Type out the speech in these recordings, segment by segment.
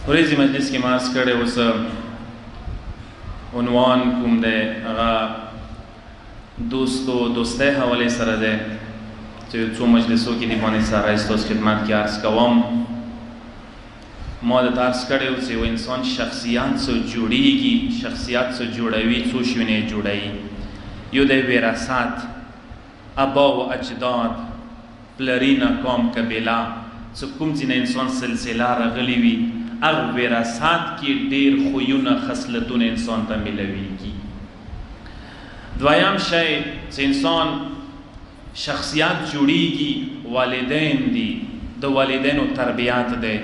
ورځې مجلس کې ماس کړی اوس عنوان کوم دی هغه دوستۍ حوالې سره دی چې څو مجلسو کې دی باندې سره ستاسو خدمت کې عرض کوم. ما درته عرض کړی و چې یو انسان شخصیت څه جوړیږي، شخصیت څه جوړوي، څو شیونه یې جوړوي. یو دی وراثت، ابا و اجداد، پلري ناکام قبیله، څه کوم ځای نه انسان سلسله راغلی وي هغه وراثت کې ډېر خویونه خصلتونه انسان ته میلویږي. دویم شی چې انسان شخصیت جوړیږي والدین دي، د والدینو تربیت دی.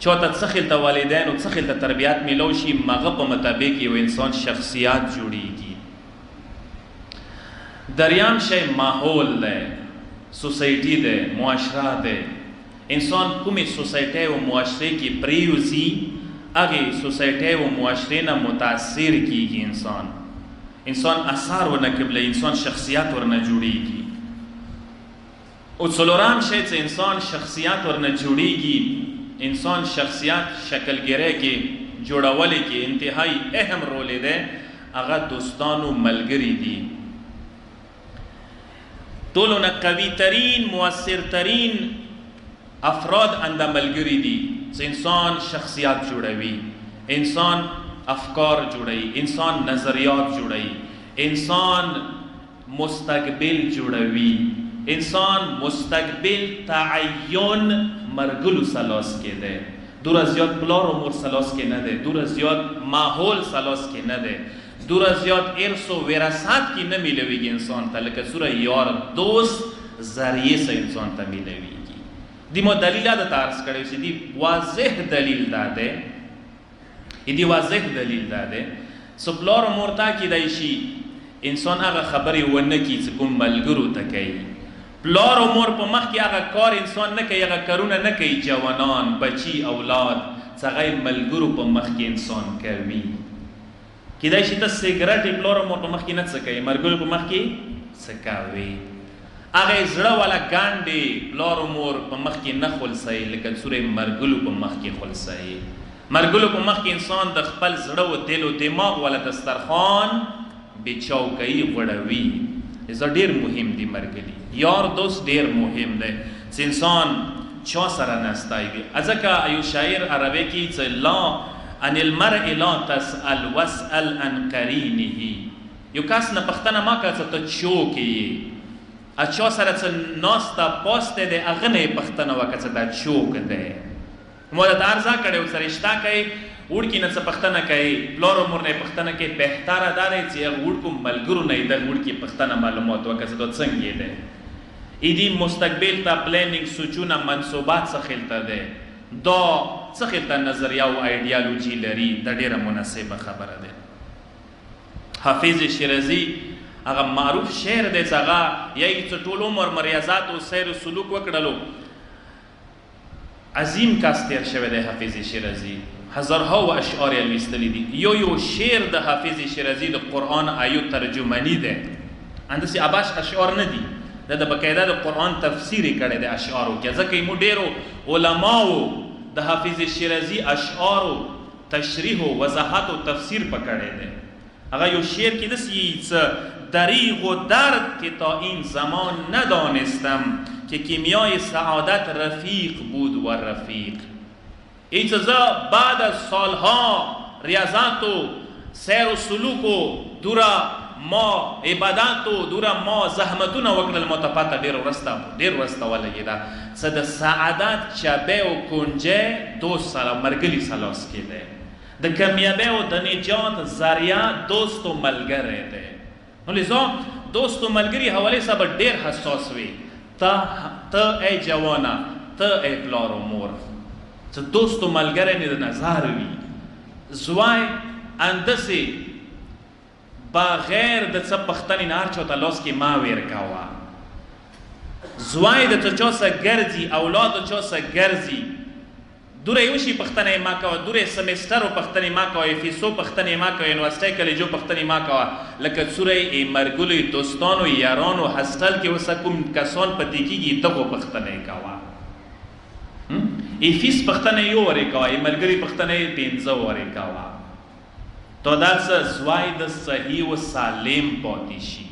چاته څه خلته والدینو څه خلته تربیت میلو شي مغه په مطابق یو انسان شخصیت جوړیږي. دریم شی ماحول دی، سوسایټي دی، معاشره دی. انسان کومې سوسایټي او معاشره کې پریوزي هغه سوسایټي او معاشره نه متاثر کیږي. انسان اثر ورنه قبله انسان شخصیت ورنه جوړیږي. او څلورم شی چې انسان شخصیت ورنه جوړیږي، انسان شخصیت شکلګیری کې جوړولو کې انتهایی اهم رول دی، هغه دوستانو ملګری دي. ټولو نه قوي ترین مؤثر ترین افراد انده ملګری دي چې انسان شخصیت جوړوي، انسان افکار جوړوي، انسان نظریات جوړوي، انسان مستقبل جوړوي. انسان مستقبل تعین مرګلو سلاس کې ده، دور زیات پلار و مور سلاس کې نه ده، دور زیات ماحول سلاس کې نه ده، دور زیات ارث و وراثت کې نه میلويږي انسان ته، لکه سوره یار دوست ذریعه سه انسان ته میلويږي. دی مو دلیل دا تارس کړی چې دی واضح دلیل داده، دی واضح دلیل داده سپلار مورتا کې دای شي انسان هغه خبرې ونه کی چې کوم ملګرو ته کوي. پلار و مور په مخ کې هغه کار انسان نه کوي، هغه کارونه نه کوي. جوانان، بچی، اولاد څنګه ملګرو په مخ کې انسان کوي. کیدای شي ته سیګریټ پلار و مور په مخ کې نه څه کوي، ملګرو په مخ کې څه کوي. هغه زړه والا ګاندې پلار و مور په مخ کې نه خلصي، لکه سورې مرګلو په مخ کې خلصي. مرګلو په مخ کې انسان د خپل زړه او دل او دماغ ولا دسترخوان بچوکۍ غړوي. زه ډېر مهم دي مرګلي، یار دوست ډېر مهم دی چې انسان چا سره نستای وي. ځکه یو شاعر عربي کې چې لا ان المرء لا تسأل واسأل عن قرینه. یو کس نه پښتنه ما کا ته چوکې اچھا سره څه ناستا پوسټ دی هغه نه پښتنه وکړه دا چوک دی. مو د ارزا کړي او سرشتہ کوي وړ کې نه څه پښتنه کوي، پلار عمر نه پښتنه کوي. بهتره دا دی چې وړ کو ملګرو نه د وړ کې پښتنه معلومات وکړه ته څنګه دی. ایدی مستقبل ته پلانینګ سوچونه منصوبات څه خلته دی، دا څه خلته نظریه او ایډیالوژي لري، د ډیره مناسبه خبره ده. حافظ شیرازی هغه معروف شعر دی چې هغه یې څه ټول عمر ریاضات او سیر سلوک وکړلو. عظیم کاس تیر شوی دی حافظ شیرازی، هزارها و اشعار یې لوستلی دي. یو شعر د حافظ شیرازی د قرآن آیو ترجمانی دی، انداسې اباش اشعار نه دي، دا د بقاعده د قرآن تفسیر کړی دی اشعارو کې. ځکه یې مو ډېرو علماو د حافظ شیرازی اشعارو تشریح و وضاحت و تفسیر پکړی دی. هغه یو شعر کې داسې څه دریغ و درد که تا این زمان ندانستم که کیمیای سعادت رفیق بود و رفیق. این چیزا بعد از سالها ریاضت و سیر و سلوک و دورا ما عبادت و دورا ما زحمتونه وکړل مو ته پاته ډېر ورسته ولګېده څه د سعادت چبه او کنجه دوست سره مرګلي سلاس کې دی، د کامیابی او د نجات ذریعه دوست و ملګری دی. نو لذا دوست و ملګری حواله سره ډېر حساس وي. ته ای جوانا، ته ای پلار و مور چې دوست و ملګری نه د نظر وي. زوی اندسې بغیر د څه پښتنې نه هر چا ته لاس کې ما ویر کوه. زوی د چا څه ګرځي، اولاد د چا څه ګرځي، دوره یو شي پښتنې ما کوه، دوره سمستر او پښتنې ما کوه، فیسو پښتنې ما کوه، یونیورسيټي کالجو پښتنې ما کوه. لکه سوره مرګلو دوستانو یارانو هاستل کې وسه کوم کسان پدې کېږي دغه پښتنې کوه. فیس پختنه یو وری کوا ملګری پختنه 15 وری کوا تو دا څه زوای د صحیح و سالم پاتې شي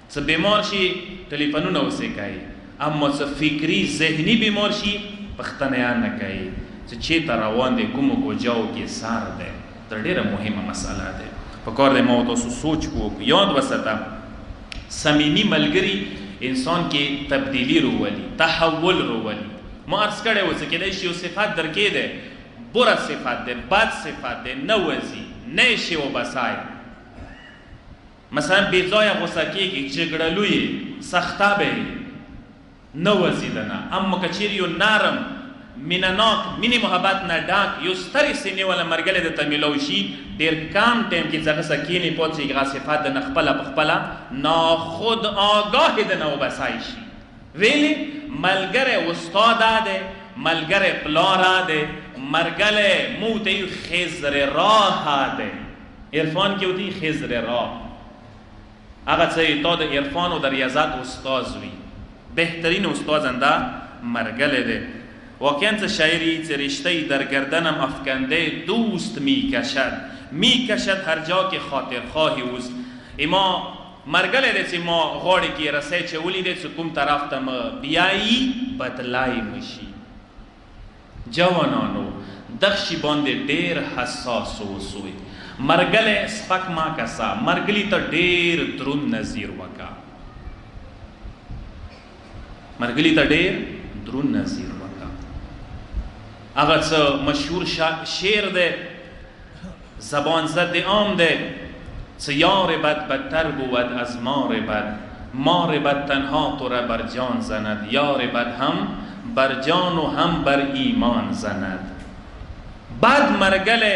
څه بیمار شي ټلیفونونه وسې کوي اما څه فکری ذهنی بیمار شي پختنه نه کوي چې چېرته روان دی کومو کوجاو کې سار دی دا ډېره مهمه مسله ده پکار دی ما تاسو سوچ وکړو یاد وساته صمیمي ملګري انسان کې تبدیلی راولي تحول راولي ما عرض کړی و چې کېدای شي یو صفت درکې دی بره صفت دی بد صفت دی نه وځي نه شي وبسای مثلا بې ځایه غوسه کېږي جګړهلو یې سخته به نه وځي دنه اما که چیرې یو نرم مینناک مینی محبت نه ډاک یو سترې سینې والا ملګری درته میلاو شي ډېر کم ټایم کې څه غسه کښېني پاڅېږي هغه صفت د نه خپله په خپله ناخود آګاه د نه وبسای شي ویلې ملګری استاده دی ملګری پلاره دی ملګری موږ ته یو خضر راه دی عرفان کې ودي خضر راه هغه څه تا د عرفان و د ریاضت استاز وي بهترین استاد انده ملګری دی واقعا څه شاعری چې رشته در گردنم افکنده دوست میکشد هر جا که خاطر خواهی اوست اما مرګلی دی چې ما غاړې کې رسی چولی دی چې کوم طرف ته م بیایي بدلای مشي جوانانو دغ شي باندې ډېر حساس اوسئ مرګلی سپک ما کسه مرګلي ته ډېر دروند نظیر وکړه مرګلي ته ډېر دروند نظیر هغه څه مشهور شعر دی زبان زد عام دی څه یار بد بدتر بود از مار بد تنها تو را بر جان زند یار بد هم بر جان و هم بر ایمان زند بد مرګلی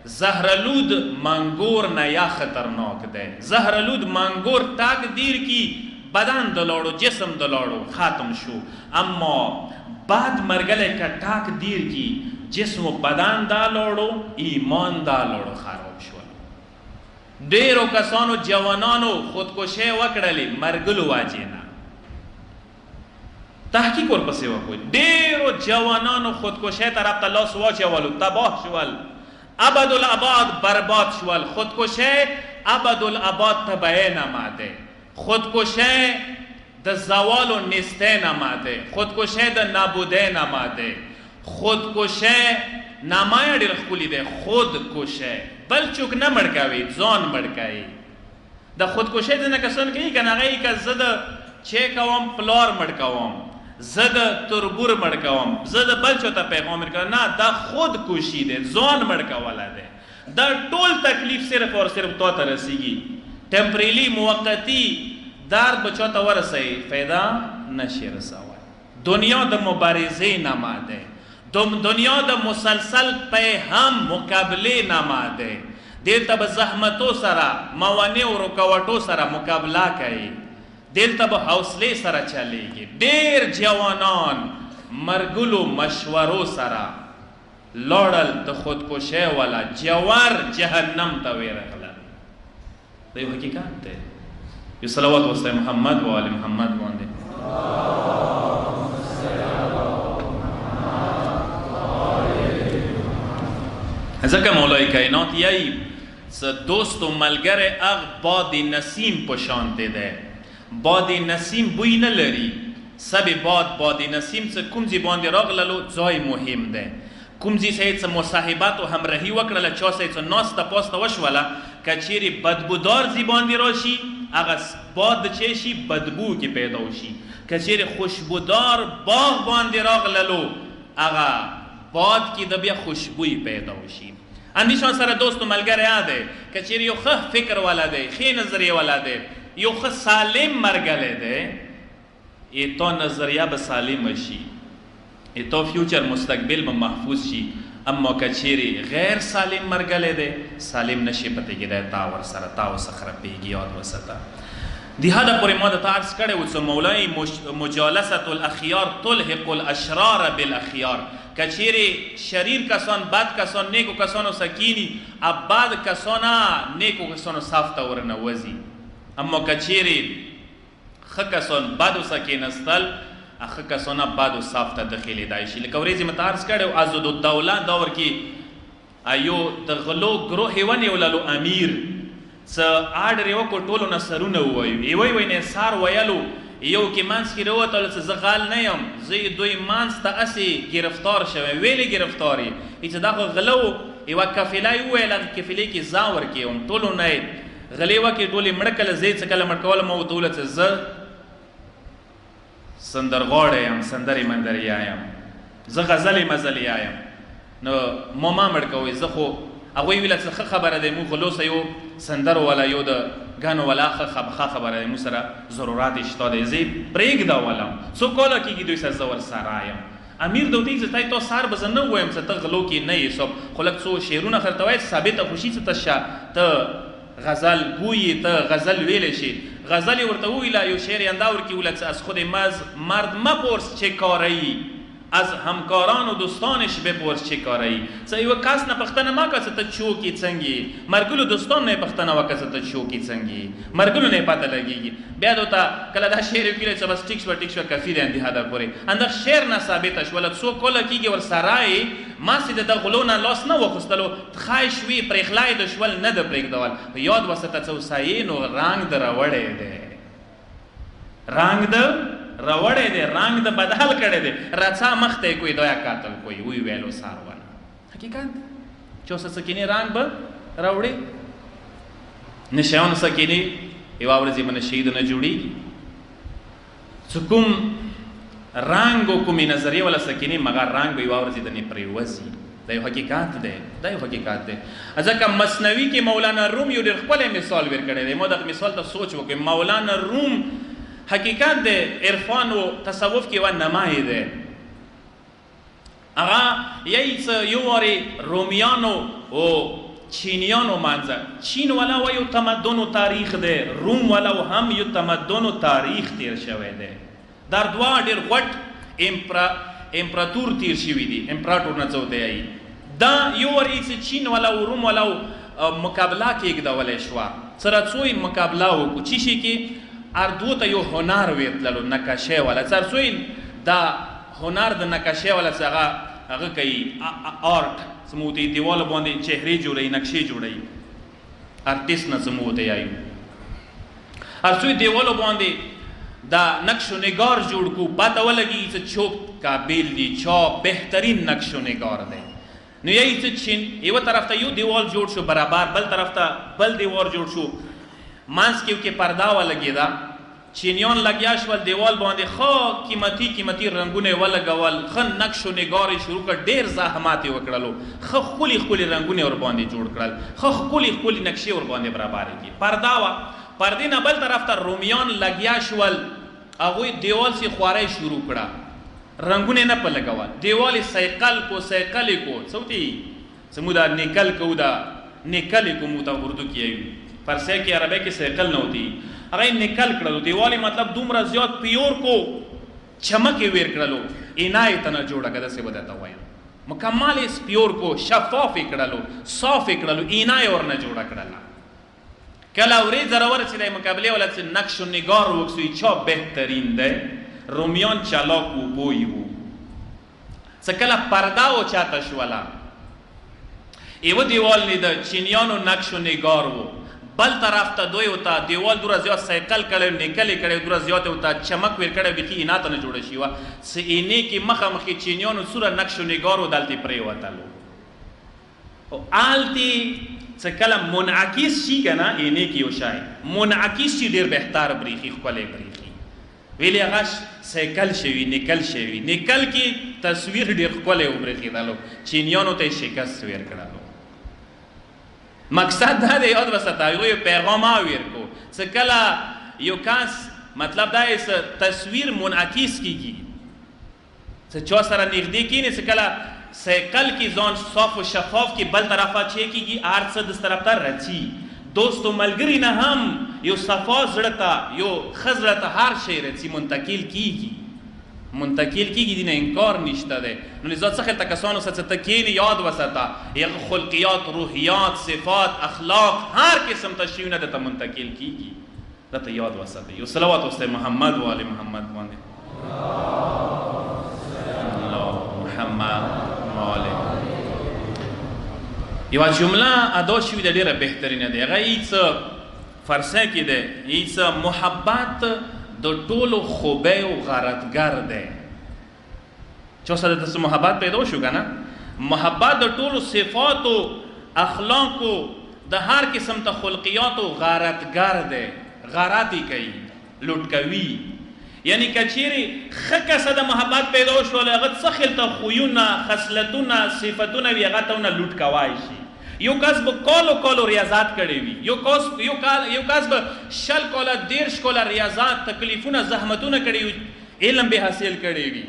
زهرالود منگور نه یا خطرناک دی زهرالود منگور تقدیر کی بدن دلاړو جسم دلاړو ختم شو اما بعد مرګلی که ټاک دیر کی جسم و بدن دا لوړو ایمان دا لوړو خراب شول ډیرو کسانو جوانانو خودکشي وکړلې مرګلو واجې نه تحقیق ورپسې وکړئ ډیرو جوانانو خودکشي طرف ته لاس واچولو تباه شول ابدالاباد برباد شول خودکشي ابدالاباد تبعه نماده خودکشي د زوال و نسته نماده خودکشي د نابوده نماده خودکشي نامه ډېر ښکلي دی خودکشي بل څوک نه مړ کوي ځان مړ کوي د خودکشي ځینې کسان کوي که نه هغه که زه د چې کوم پلار مړ کوم زه د تربور مړ کوم زه د بل چا ته پیغام ورکوم نه دا خودکشي دی ځان مړ کولی دی دا ټول تکلیف صرف اور صرف تا ته رسیږي ټمپریلي موقتي درد به چاته ورسوي فایده نشي رسولی دنیا د مبارزې نماده دنیا د مسلسل پیهم مقابله نماده دلته به زحمتو سره موانع و رکاوټو سره مقابله کوي دلته به حوصلې سره چلیږي ډېر جوانان مرګلو مشورو سره لاړل د خودکشۍ والا جوار جهنم ته ورغلل دا یو حقیقت دی یو صلوات واسطه محمد و آل محمد باندې ځکه مولای کائنات یی دوست و ملګری اغ باد نسیم پشانته ده باد نسیم بوی نه لري سب باد نسیم څه کوم ځای باندې راغللو ځای مهم ده کوم ځای سره څه مصاحبت او همراهي وکړله چا سره څه ناسته پاسته وشوله که چیرې بدبودار ځای باندې راشي هغه باد چې شي بدبو کې پیدا وشي که چیرې خوشبودار باغ باندې راغللو هغه باد کې د بیا خوشبویی پیدا وشي اندیشان سره دوست و ملګری یاده که چیرې یو ښه فکر والا دی ښې نظریه والا دی یو ښه سالم مرګلی دی تا نظریه به سالمه شي تا فیوچر مستقبل به محفوظ شي اما که چیرې غیر سالم مرګلی دی سالم نشي پته کېدی تا ورسره تا ورڅخه رپېږي یاد وساته دې حده پورې ما درته عرض کړی و چې مولای مجالست الاخیار تلحق الاشرار بالاخیار که چیرې شریر کسان بد کسان نیکو کسانو سکینی اب بد کسانا نیکو کسانو صف ته ورنه وځي اما که چیرې ښه کسان بدو سکینستل اخه کسونه باد و صاف ته داخلېدای شي. لکه ورځې مې ته عرض کړی عضد الدوله دور کې ایو د غلو ګروه یې ونیوللو امیر څه آډر یې وکړو ټولو نه سرونه ووایو یې وایي نثار ویلو یو کې منځ کې راووتل چې زه غال نه یم زه دوی منځ ته هسې ګرفتار شوی ویلې ګرفتار یې چې دا خو غله و یوه کفله یې وویل هغه کفلې کې ځان ورکوم ټولو نه یې غلې وکړې ټولې مړه کله زه یې څه کله مړ کوله ما ورته وویل چې زه سندرغاړی یم سندرې مندریا یم زه غزلې مزلیا یم نو ما ما مړ کوئ زه خو هغوی ویله څه ښه خبره دی موږ غلو سه یو سندرو والا یو د ګانو والا ښه خبره دی موږ سره ضرورات شته دی زه یې پرېږدولم څو کاله کېږي دوی سره زه ورسره یم امیر د ورته چې تا سهار به زه نه ووایم چې ته غلو کې نه یې صاحب خو لږ څو شعرونه خرته وایي ثابته خوشي چې ته شه ته غزل گویی ته غزل ویلی شي غزل یې ورته وویله یو شعر یې اندا ورکړي ویله چې از خود مرد مپرس چه کاره از همکاران و دوستانش بپرس چه کاره ای څه یو کس نه پښتنه ما که څه ته چوکې څنګه مرګلو دوستان نه پښتنه وکړه څه ته چوکې څنګه مرګلو نه پته لګېږي بیا دوته کله دا شعر وکړي چې بس ټیک شوه کفي دی اندې حده پورې انده شعر نه ثابته شوله څو کاله کېږي ورسره یې ما سې د غلو نه لاس نه واخیستلو خایش وي پرېخلا یې د شول نه ده پرېږدول په یاد وسته څه وسایې نو رنګ د راوړی دی رنګ د راوړی دی رنګ د بدل کړی دی رڅا مخ ته یې کوی دویا قاتل کوی وی ویلو ساروانه حقیقت چې اوس سکینې رنګ به راوړي نشیان سکینې یوه ورځ یې به نشهیدونه جوړېږي چې کوم رنګ و کومې نظریې والا سکینې مګر رنګ به یوه ورځ یې د نه پرېوځي دا یو حقیقت دی دا یو حقیقت دی ځکه مثنوي کې مولانا روم یو ډېر ښکلی مثال ور کړی دی ما دغه مثال ته سوچ وکړم مولانا روم حقیقت د عرفان و تصوف کې یوه نمای دی هغه یی څه یو وارې رومیانو او چینیانو منځه چین والا و یو تمدن و تاریخ دی روم والا هم یو تمدن و تاریخ تیر شوی دی در دوه ډېر غټ امپراتور تیر شوي دي امپراتور نه څه ورته دا یو وارې چې چین والا او روم والا مقابله کېږدولی شوه سره څو یې مقابله وکړو چې شي کې اردو ته یو هنر ویتللو نقاشۍ والا څرڅوی دا هنر د نقاشۍ والا څه هغه کوي آرټ څه مو ورته دیواله باندې چهرې جوړوي نقشې جوړوي آرټیست نه څه مو ورته یایو هر څوی دیوالو باندې دا نقش و نگار جوړ کو پته ولګي چې څوک قابل دي چا بهترین نقش و نگار دی نو یی چې چین یو طرف ته یو دیوال جوړ شو برابر بل طرف ته بل دیوال جوړ شو مانس کې پردا ولګېده چینیان لګیا شول دیوال باندې ښه قیمتي رنګونه یې ولګول ښه نقش و نگار یې شروع کړ ډېر زحمات یې وکړلو ښه ښکلي رنګونه یې ورباندې جوړ کړل ښه ښکلي نقشې ورباندې برابرې کړي پردا وه پردې نه بل طرف ته رومیان لګیا شول هغوی دیوال سې خوارۍ شروع کړه رنګونه یې نه په لګول دیوال یې سیقل کو څه وتې څه مو دا نیکل کو دا نیکل یې کو مو ته اردو کې یایو فرسه کې عربی کې سیقل نه ہوتی هغه نکل کړلو دیوالی مطلب دومره زیات پیور کو چمک ویر کړلو عنایت نه جوړه کده څه بدته وایم مکمل اس پیور کو شفاف کړلو صاف کړلو عنایت ور نه جوړه کړل کله ورې ضرور چې د مقابله ولا چې نقش و نگار وکسوي چا بهترین ده رومیان چالاک و بوی وو څه کله پردا و چاته شولا ایو دیوال نه د چینیانو نقش و نگار وو بل طرف ته دوی وتا دیوال دوره زیات سایکل کړي نکلې کړي دوره زیات وتا چمک ور کړي بخي نه ته نه جوړ شي وا س اینې کې مخه مخې چینیانو سوره نقش و نگار ودلته پرې وتلو او آلتی څه کله منعکس شي کنه اینې کې یو شای منعکس شي ډیر بهتر بریخي خپلې بریخي ویلې غش سایکل شوی نکل کې تصویر ډیر خپلې وبریخي دالو چینیانو ته شکست ور کړلو مقصد دا دی یاد وساته یو پیغام آویر کو څه کله یو کس مطلب دا یې تصویر منعکس کیږي څه چا سره نږدې کینې څه کله سیقل کې ځان صاف و شفاف کې بل طرفه چې کیږي هر څه د طرف ته رچي دوست و ملګری نه هم یو صفا زړه ته یو ښه زړه ته هر شی رچي منتقل کیږي دینه انکار نشته ده نو لذا څخه تکسانو څخه تکینی یاد وساته یغه خلقیات روحیات صفات اخلاق هر قسم تشریونه د منتقل کیږي دته یاد وساته یو صلوات واست محمد و علی محمد باندې محمد مالک. یو جمله ادا شوې ده ډېره بهترینه ده. هغه هیڅ فرسه کې ده، هیڅ محبت د ټولو خوبیو غرضګر ده. چا سره داسې محبت پیدا شو که نه؟ محبت د ټولو صفاتو اخلاقو د هر قسم ته خلقیاتو غرضګر ده. غرض یې کوي، لوټ کوي. یعنی کچیرې ښه کسه د محبت پیدا شول، هغه څه خلته خویونه، خصلتونه، صفتونه وي، هغه ته ونه لوټ کوای شي. یو کس به کالو ریاضات کړی وي، یو کس به 20 کاله 30 کاله ریاضات، تکلیفونه، زحمتونه کړي وي، علم به حاصل کړی وي،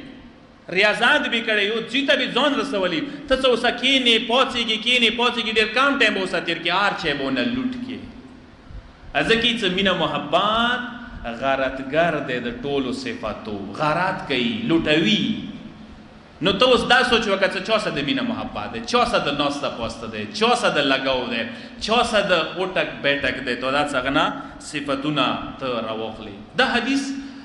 ریاضات به کړی وي، ځي ته به ځان رسولی. ته څه اوسه کینې پاڅېږي، ډېر کم ټایم به اوسه تېر کړي، هر شی به ونه لوټ کړي. ځکه څه مینه محبت غرضګر دی د ټولو صفاتو، غرض کوي، لوټوي. نو ته اوس دا سوچ وکړه چې چا سره د مینه محبت دی، چا سره د ناسته پاسته دی، چا سره د لګاو دی، چا سره د اوټک بیټک دی، تو دا څنګه نه صفتونه ته راواخلي. دا حدیث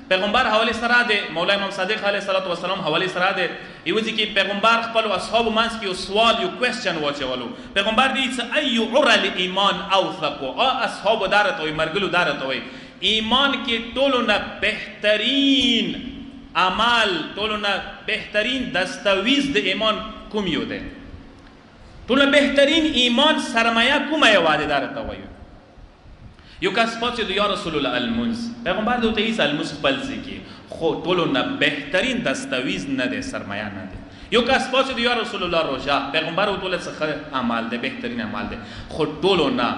پیغمبر حواله سره دی، مولا امام صادق علیه السلام حواله سره دی. یو ځکه پیغمبر خپل اصحاب منځ کې یو سوال، یو کوېسچن واچولو. پیغمبر دی چې ای عر الایمان اوثق، اصحاب دارته وي، مرګلو دارته وي، ایمان کې ټولو نه بهترین عمل، ټولو نه بهترین دستاویز د ایمان کوم یو دی؟ ټولو بهترین ایمان سرمایه کومه یوه دی؟ دارته وایو. یو کس پاڅېد یا رسول الله المنز، پیغمبر د ورته هیڅ المنز خپل ځای کې، خو ټولو نه بهترین دستاویز نه دی، سرمایه نه دی. یو کس پاڅېد یا رسول الله روژه، پیغمبر ورته وویل څه عمل دی، بهترین عمل دی، خو ټولو نه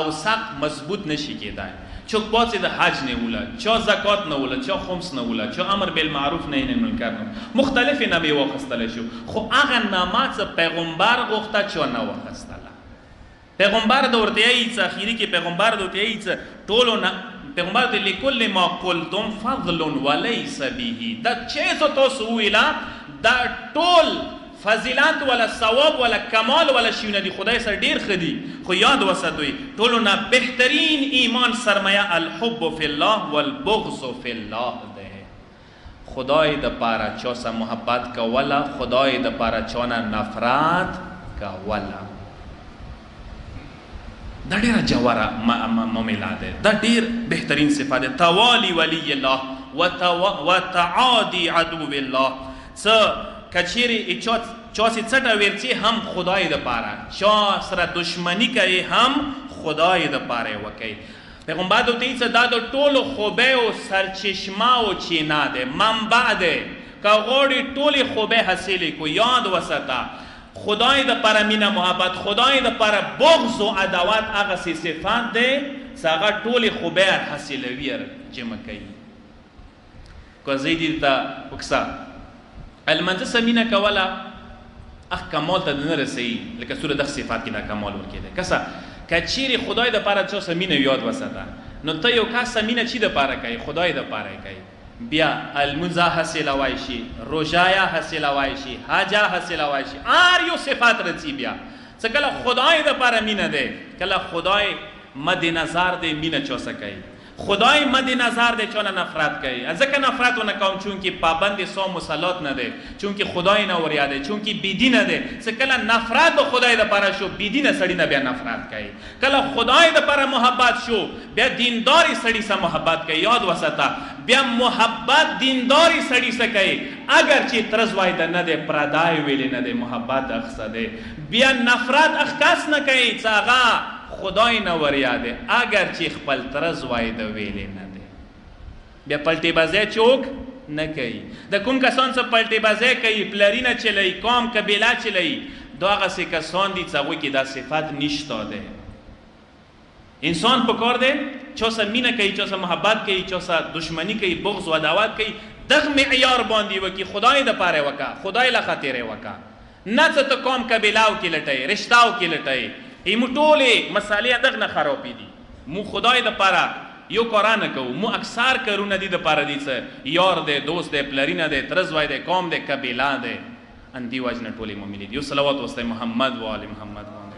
اوثق مضبوط نشي کېدای. چوک پاڅېد حج نه وله، چا زکات نه وله، چا خمس نه وله، چا امر بالمعروف نهی عن المنکر نه، مختلفې نامې واخیستلی شو، خو هغه نامه څه پیغمبر غوښته چا نه واخیستله. پیغمبر د ورته یایي څه اخري کې پیغمبر د ورته یایي څه ټولو نه، پیغمبر د لکل ما قلتم فضل ولیس به، دا چې څه تاسو وویله دا ټول فضیلت ولا ثواب ولا کمال ولا شیونه دي، خدای سره ډیر ښه دي، خو یاد وساتئ ټولو نه بهترین ایمان سرمایه الحب فی الله والبغض فی الله ده. خدای د پاره چا سره محبت کوله، خدای د پاره چا نه نفرت کوله. دا ډیره جوهره معامله ده، دا ډیر بهترین صفات ده. توالی ولی الله وتعادی عدو الله. څه کچیری چا سی څټه ورڅي هم خدای د پاره، چا سره دشمنی کوي هم خدای د پاره وکي. پیغمبر د ته دا د ټولو خوبه او سرچشمه او چینا ده، منبع ده. که غوړي ټولي خوبه حاصلې کو، یاد وساته خدای د پاره مینه محبت، خدای د پاره بغض او عداوت هغه صفات ده چې هغه ټولي خوبه حاصلوي جمع کوي. کو زیدی ته وکسا المنځ سمینه کوله اخ کمال ته نه رسي، لکه سوره د صفات کې دا کمال ورکېده. کسه کچيري خدای د پاره چا سمینه یاد وساته، نو ته یو کس سمینه چی د پاره کوي؟ خدای د پاره کوي. بیا المنځ حاصلوای شي، روژایا حاصلوای شي، حاجا حاصلوای شي، هر یو صفات رسي. بیا څه کله خدای د پاره مینه ده، کله خدای مد نظر ده مینه چا څه کوي، خدای مد نظر ده چونه نفرت کوي. ځکه نفرت ونه کوم چون کې پابند صوم و صلات نه ده، چون کې خدای نه ور یاد ده، چون کې بی دین ده. څه کله نفرت به خدای د پاره شو، بی دین سړی نه بیا نفرت کوي. کله خدای د پاره محبت شو، بیا دینداری سړی سره محبت کوي. یاد وساته بیا محبت دینداری سړی سره کوي، اگر چې ترز وای ده نه ده، پردای ویل نه ده، محبت اخصه ده. بیا نفرت اخکاس نه کوي څه هغه خدای نه ور یاده، اگر چې خپل طرز وای د ویلې نه دی. بیا پلټی بازی چوک نه کوي. د کوم کسان څخه پلټی بازی کوي، پلری نه چلی، قوم قبیله چلی، دا هغه کسان دي چې هغوی کې دا صفت نشته ده. انسان پکار دی چا سره مینه کوي، چا سره محبت کوي، چا سره دشمنی کوي، بغض و عداوت کوي، دغه معیار باندې وکي، خدای د پاره وکا، خدای له خاطر وکا، نه څه ته قوم قبیلاو کې لټي، رشتاو کې لټي. ایمو ټولې مسالې دغه نه خرابې دي. مو خدای د پاره یو قرآن کوو، مو اکثر کارونه دي د پاره دي څه یار دی، دوست دی، پلرینه دی، ترز وای دی، قوم دی، قبیله دی. اندی وجنه ټولې مؤمنې دي. یو صلوات واسطه محمد و آل محمد باندې.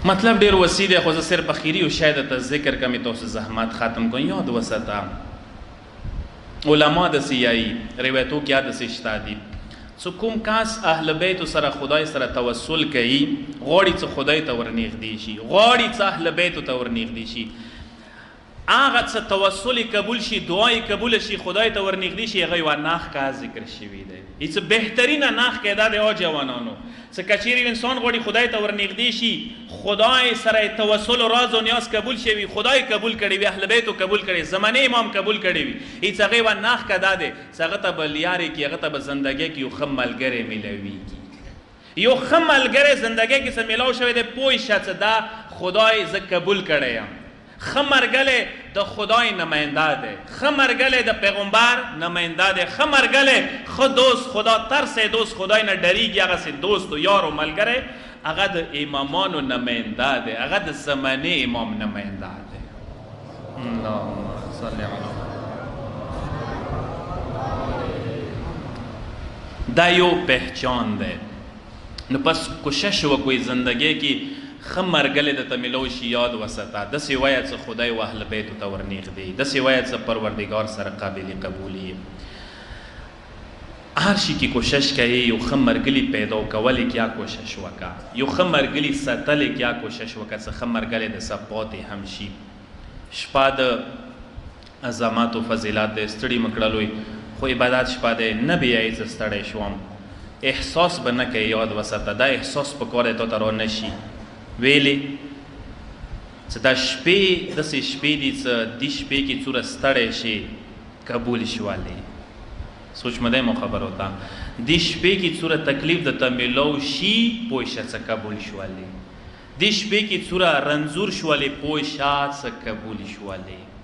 مطلب ډیر وسیع دی، خو زه صرف اخیری او شاید ته ذکر کمی تاسو زحمت ختم کن. یاد وساته علما د سیایی روایتو کې یاد سي شتا دي څو کوم کاس اهل بیت سره خدای سره توسل کوي غوړي څه خدای ته ورنږدې شي، غوړي څه اهل بیت ته ورنږدې شي، هغه څه توسل قبول شي، دعای قبول شي، خدای ته ورنږدې شي، هغه یو ناخ کا ذکر شوی دی. هیڅ بهترینه ناخ کې دا دی او جوانانو څه کچېری انسان غوړي خدای ته ورنږدې شي، خدای سره توسل او راز او نیاز قبول شي، خدای قبول کړي وي، اهل بیت قبول کړي، زمانه امام قبول کړي وي، هیڅ هغه و ناخ کا دا دی څنګه ته بلیاري کې هغه ته زندګي کې یو خملګری ملويږي، یو خملګری زندګي کې سم ملاو شوی دی، پوي شته دا خدای ز قبول کړي یم. خمرګله د خدای نماینده ده، خمرګله د پیغمبر نماینده ده، خمرګله خدوس خدا ترس دوست خدای نه ډریږي، هغه سي دوست او یار او ملګری، هغه د امامانو نماینده ده، هغه د زمانه امام نماینده ده. اللهم صل علی دا یو پہچان ده. نو پس کوشش وکوي زندګي کې خمرګله د تملو شي یاد وساته د سیوایه څخه خدای او اهل بیت ته ورنږدې، د سیوایه څخه پروردگار سره قابل قبولی. هر شي کې کوشش کوي یو خمرګلی پیدا کول کیا کوشش وکا، یو خمرګلی ساتل کیا کوشش وکا، څخه خمرګله د سپوت هم شي. شپه د عظمت او فضیلت د ستړي مکړلوي خو عبادت شپه د نبی ایز ستړي شوم احساس بنه کې یاد وساته دا احساس پکوره ته تر نشي ویلې چې دا شپې داسې شپې دي چې دې شپې کې څوره ستړی شي قبول شوالی سوچ مده مو خبر ہوتا دې شپې کې څوره تکلیف د تملو شي پوښه څه قبول شوالی، دې شپې کې څوره رنزور شوالی پوښه څه قبول شوالی.